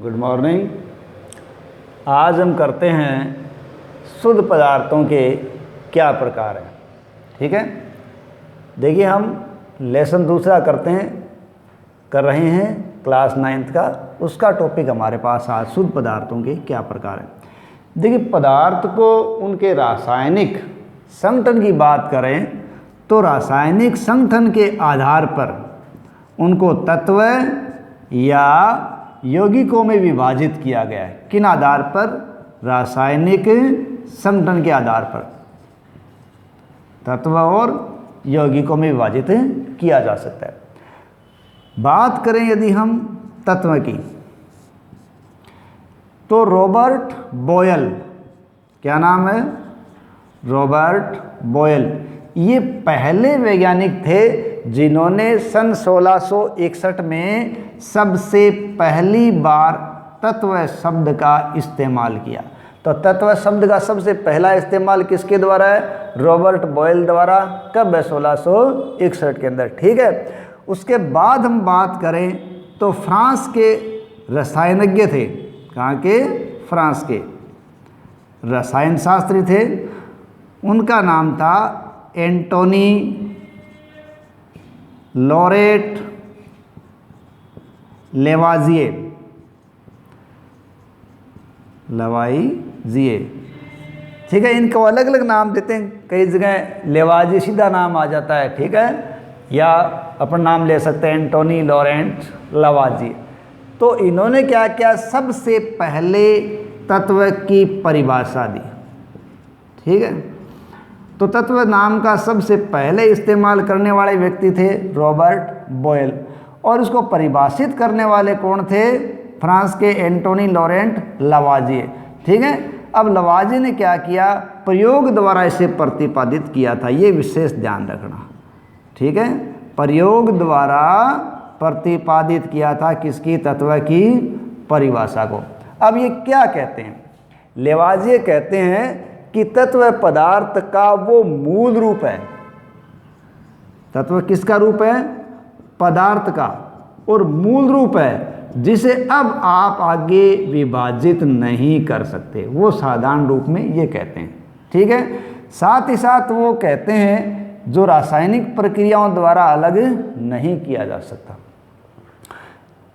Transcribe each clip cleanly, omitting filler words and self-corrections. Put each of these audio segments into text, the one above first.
Good morning. आज हम करते हैं शुद्ध पदार्थों के क्या प्रकार हैं। ठीक है, देखिए हम लेसन दूसरा कर रहे हैं क्लास 9th का। उसका टॉपिक हमारे पास आज शुद्ध पदार्थों के क्या प्रकार हैं। देखिए, पदार्थ को उनके रासायनिक संगठन की बात करें तो रासायनिक संगठन के आधार पर उनको तत्व या यौगिकों में विभाजित किया गया है। किन आधार पर? रासायनिक संगठन के आधार पर तत्व और यौगिकों में विभाजित किया जा सकता है। बात करें यदि हम तत्व की, तो रॉबर्ट बॉयल, क्या नाम है? रॉबर्ट बॉयल, ये पहले वैज्ञानिक थे जिन्होंने सन 1661 में सबसे पहली बार तत्व शब्द का इस्तेमाल किया। तो तत्व शब्द का सबसे पहला इस्तेमाल किसके द्वारा है? रॉबर्ट बॉयल द्वारा। कब है? 1661 के अंदर। ठीक है, उसके बाद हम बात करें तो फ्रांस के रसायनज्ञ थे। कहाँ के? फ्रांस के रसायन शास्त्री थे। उनका नाम था एंटोनी लॉरेट लेवाजिए। ठीक है, इनको अलग अलग नाम देते हैं। कई जगह लेवाजिए सीधा नाम आ जाता है, ठीक है, या अपन नाम ले सकते हैं एंटोनी लॉरेंट लेवाजिए। तो इन्होंने क्या किया? सबसे पहले तत्व की परिभाषा दी। ठीक है, तो तत्व नाम का सबसे पहले इस्तेमाल करने वाले व्यक्ति थे रॉबर्ट बॉयल, और इसको परिभाषित करने वाले कौन थे? फ्रांस के एंटोनी लॉरेंट लेवाजिए। ठीक है, अब लेवाजिए ने क्या किया? प्रयोग द्वारा इसे प्रतिपादित किया था। ये विशेष ध्यान रखना। ठीक है, प्रयोग द्वारा प्रतिपादित किया था किसकी? तत्व की परिभाषा को। अब ये क्या कहते हैं? लेवाजिए कहते हैं कि तत्व पदार्थ का वो मूल रूप है। तत्व किसका रूप है? पदार्थ का, और मूल रूप है जिसे अब आप आगे विभाजित नहीं कर सकते। वो साधारण रूप में ये कहते हैं। ठीक है, साथ ही साथ वो कहते हैं जो रासायनिक प्रक्रियाओं द्वारा अलग नहीं किया जा सकता।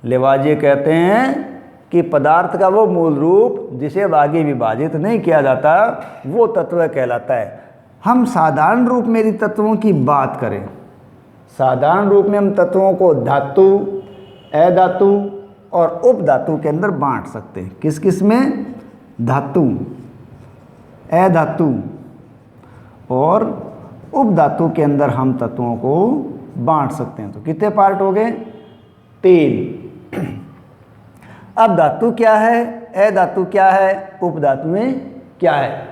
लेवाजिए कहते हैं कि पदार्थ का वो मूल रूप जिसे अब आगे विभाजित नहीं किया जाता, वो तत्व कहलाता है। हम साधारण रूप में यदि तत्वों की बात करें, साधारण रूप में हम तत्वों को धातु, अधातु और उपधातु के अंदर बांट सकते हैं। किस किस में? धातु, अधातु और उपधातु के अंदर हम तत्वों को बांट सकते हैं। तो कितने पार्ट हो गए? 3। अब धातु क्या है, अधातु क्या है, उपधातु में क्या है?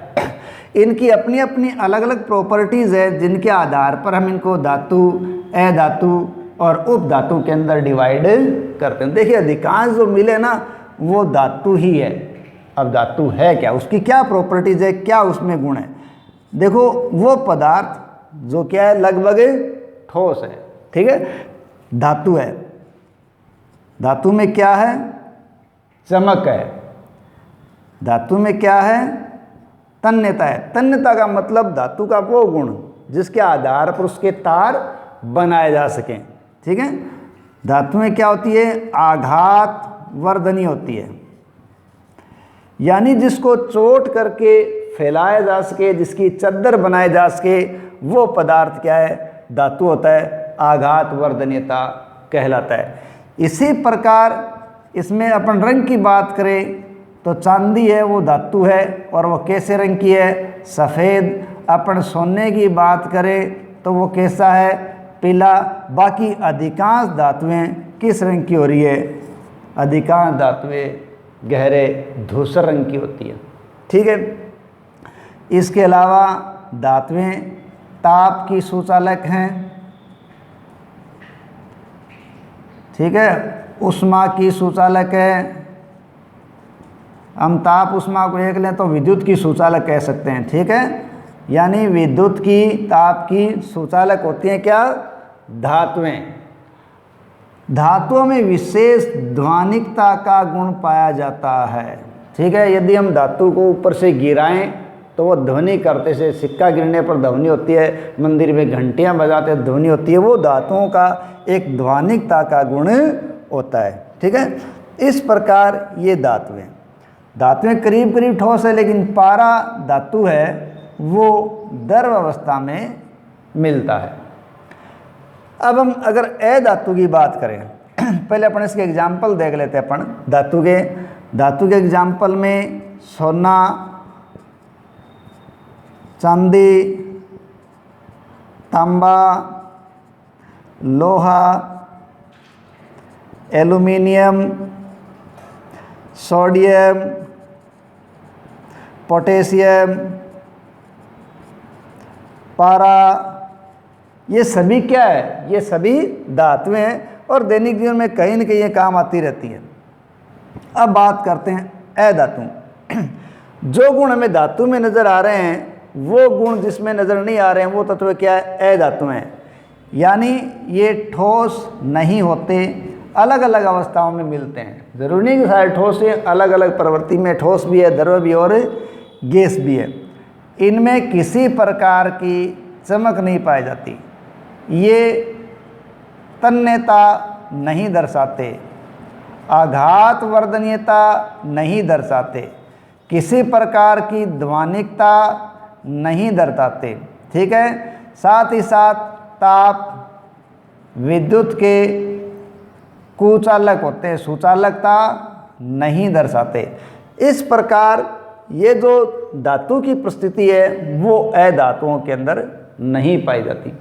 इनकी अपनी अपनी अलग अलग प्रॉपर्टीज़ है जिनके आधार पर हम इनको धातु, अधातु और उपधातु के अंदर डिवाइड करते हैं। देखिए, अधिकांश जो मिले ना वो धातु ही है। अब धातु है क्या, उसकी क्या प्रॉपर्टीज़ है, क्या उसमें गुण है? देखो, वो पदार्थ जो क्या है, लगभग ठोस है। ठीक है, धातु है। धातु में क्या है? चमक है। धातु में क्या है? तन्यता है। तन्यता का मतलब धातु का वो गुण जिसके आधार पर उसके तार बनाए जा सकें। ठीक है, धातु में क्या होती है? आघात वर्धनी होती है, यानी जिसको चोट करके फैलाया जा सके, जिसकी चद्दर बनाए जा सके, वो पदार्थ क्या है? धातु होता है। आघात वर्धनीयता कहलाता है। इसी प्रकार इसमें अपन रंग की बात करें तो चांदी है, वो धातु है, और वो कैसे रंग की है? सफ़ेद। अपन सोने की बात करें तो वो कैसा है? पीला। बाकी अधिकांश धातुएं किस रंग की हो रही है? अधिकांश धातुएं गहरे धूसर रंग की होती है। ठीक है, इसके अलावा धातुएं ताप की सुचालक हैं। ठीक है, ऊष्मा की सुचालक है। हम ताप ऊष्मा को देख लें तो विद्युत की सुचालक कह सकते हैं। ठीक है, यानी विद्युत की, ताप की सुचालक होती हैं क्या? धातुएं। धातुओं में विशेष ध्वनिकता का गुण पाया जाता है। ठीक है, यदि हम धातु को ऊपर से गिराएं तो वो ध्वनि करते से, सिक्का गिरने पर ध्वनि होती है, मंदिर में घंटियां बजाते ध्वनि होती है, वो धातुओं का एक ध्वनिकता का गुण होता है। ठीक है, इस प्रकार ये धातुएं करीब करीब ठोस है, लेकिन पारा धातु है वो द्रव अवस्था में मिलता है। अब हम अगर ए धातु की बात करें, पहले अपन इसके एग्जाम्पल देख लेते हैं। अपन धातु के एग्जाम्पल में सोना, चांदी, तांबा, लोहा, एल्युमिनियम, सोडियम, पोटेशियम, पारा, ये सभी क्या है? ये सभी धातुएं हैं और दैनिक जीवन में कहीं न कहीं ये काम आती रहती है। अब बात करते हैं अधातु। जो गुण हमें धातु में नज़र आ रहे हैं वो गुण जिसमें नज़र नहीं आ रहे हैं वो तत्व क्या है? अधातु हैं। यानी ये ठोस नहीं होते, अलग अलग अवस्थाओं में मिलते हैं। जरूरी नहीं कि सारे ठोस है, अलग अलग प्रवृत्ति में ठोस भी है, द्रव भी और गैस भी है। इनमें किसी प्रकार की चमक नहीं पाई जाती, ये तन्यता नहीं दर्शाते, आघात वर्धनीयता नहीं दर्शाते, किसी प्रकार की ध्वनिकता नहीं दर्शाते। ठीक है, साथ ही साथ ताप, विद्युत के कुचालक होते हैं, सुचालकता नहीं दर्शाते। इस प्रकार ये जो धातु की प्रस्थिति है वो अधातुओं के अंदर नहीं पाई जाती।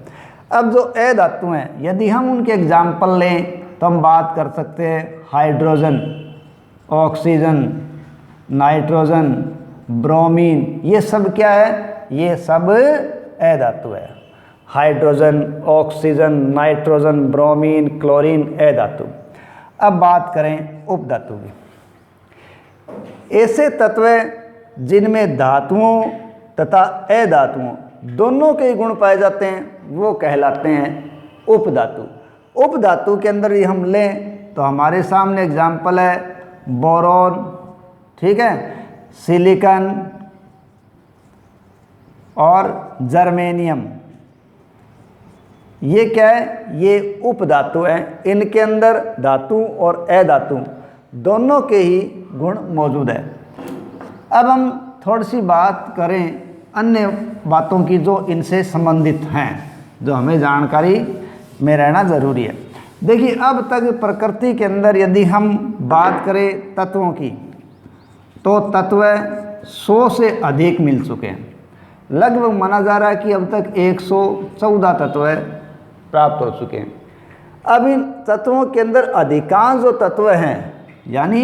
अब जो अधातु हैं, यदि हम उनके एग्जाम्पल लें तो हम बात कर सकते हैं हाइड्रोजन, ऑक्सीजन, नाइट्रोजन, ब्रोमीन। ये सब क्या है? ये सब अधातु है। Hydrogen, oxygen, nitrogen, bromine, chlorine अधातु। अब बात करें उपधातु की। ऐसे तत्व जिनमें धातुओं तथा अधातुओं दोनों के गुण पाए जाते हैं वो कहलाते हैं उपधातु। उपधातु के अंदर ही हम लें तो हमारे सामने एग्जाम्पल है बोरोन, ठीक है, सिलिकॉन और जर्मेनियम। ये क्या है? ये उपधातु हैं। इनके अंदर धातु और अधातु दोनों के ही गुण मौजूद है। अब हम थोड़ी सी बात करें अन्य बातों की जो इनसे संबंधित हैं, जो हमें जानकारी में रहना ज़रूरी है। देखिए, अब तक प्रकृति के अंदर यदि हम बात करें तत्वों की तो तत्व 100 से अधिक मिल चुके हैं। लगभग माना जा रहा है कि अब तक 114 तत्व प्राप्त हो चुके हैं। अब इन तत्वों के अंदर अधिकांश जो तत्व हैं, यानी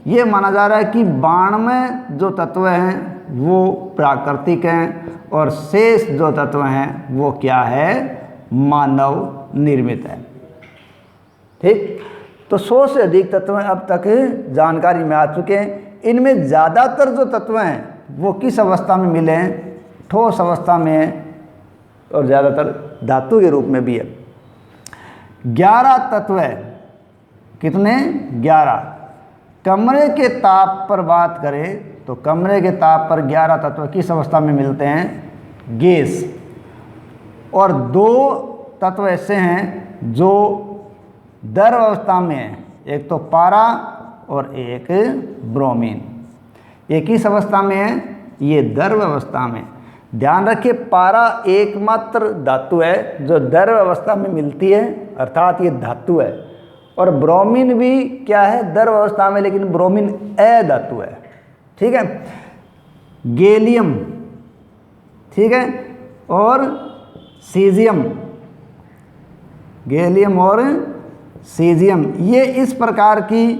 ये माना जा रहा है कि 92 जो तत्व हैं वो प्राकृतिक हैं और शेष जो तत्व हैं वो क्या है? मानव निर्मित है। ठीक, तो 100 से अधिक तत्व अब तक जानकारी में आ चुके हैं। इनमें ज़्यादातर जो तत्व हैं वो किस अवस्था में मिले हैं? ठोस अवस्था में है और ज़्यादातर धातु के रूप में भी है। 11 तत्व है। कितने? 11। कमरे के ताप पर बात करें तो कमरे के ताप पर 11 तत्व किस अवस्था में मिलते हैं? गैस। और 2 तत्व ऐसे हैं जो द्रव अवस्था में हैं, एक तो पारा और एक ब्रोमीन। ये किस अवस्था में है? ये द्रव अवस्था में। ध्यान रखिए, पारा एकमात्र धातु है जो द्रव अवस्था में मिलती है, अर्थात ये धातु है। और ब्रोमीन भी क्या है? द्रव अवस्था में, लेकिन ब्रोमीन अधातु है। ठीक है, गैलियम, ठीक है, और सीजियम, गैलियम और सीजियम, ये इस प्रकार की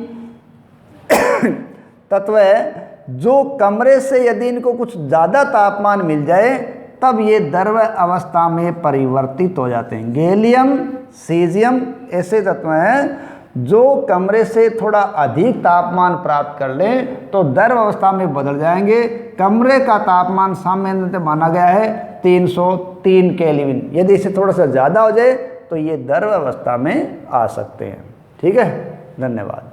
तत्व है जो कमरे से यदि इनको कुछ ज़्यादा तापमान मिल जाए तब ये द्रव अवस्था में परिवर्तित हो जाते हैं। गैलियम, सीजियम ऐसे तत्व हैं जो कमरे से थोड़ा अधिक तापमान प्राप्त कर लें तो द्रव अवस्था में बदल जाएंगे। कमरे का तापमान सामान्यतः माना गया है 303 केल्विन। यदि इसे थोड़ा सा ज़्यादा हो जाए तो ये द्रव अवस्था में आ सकते हैं। ठीक है, धन्यवाद।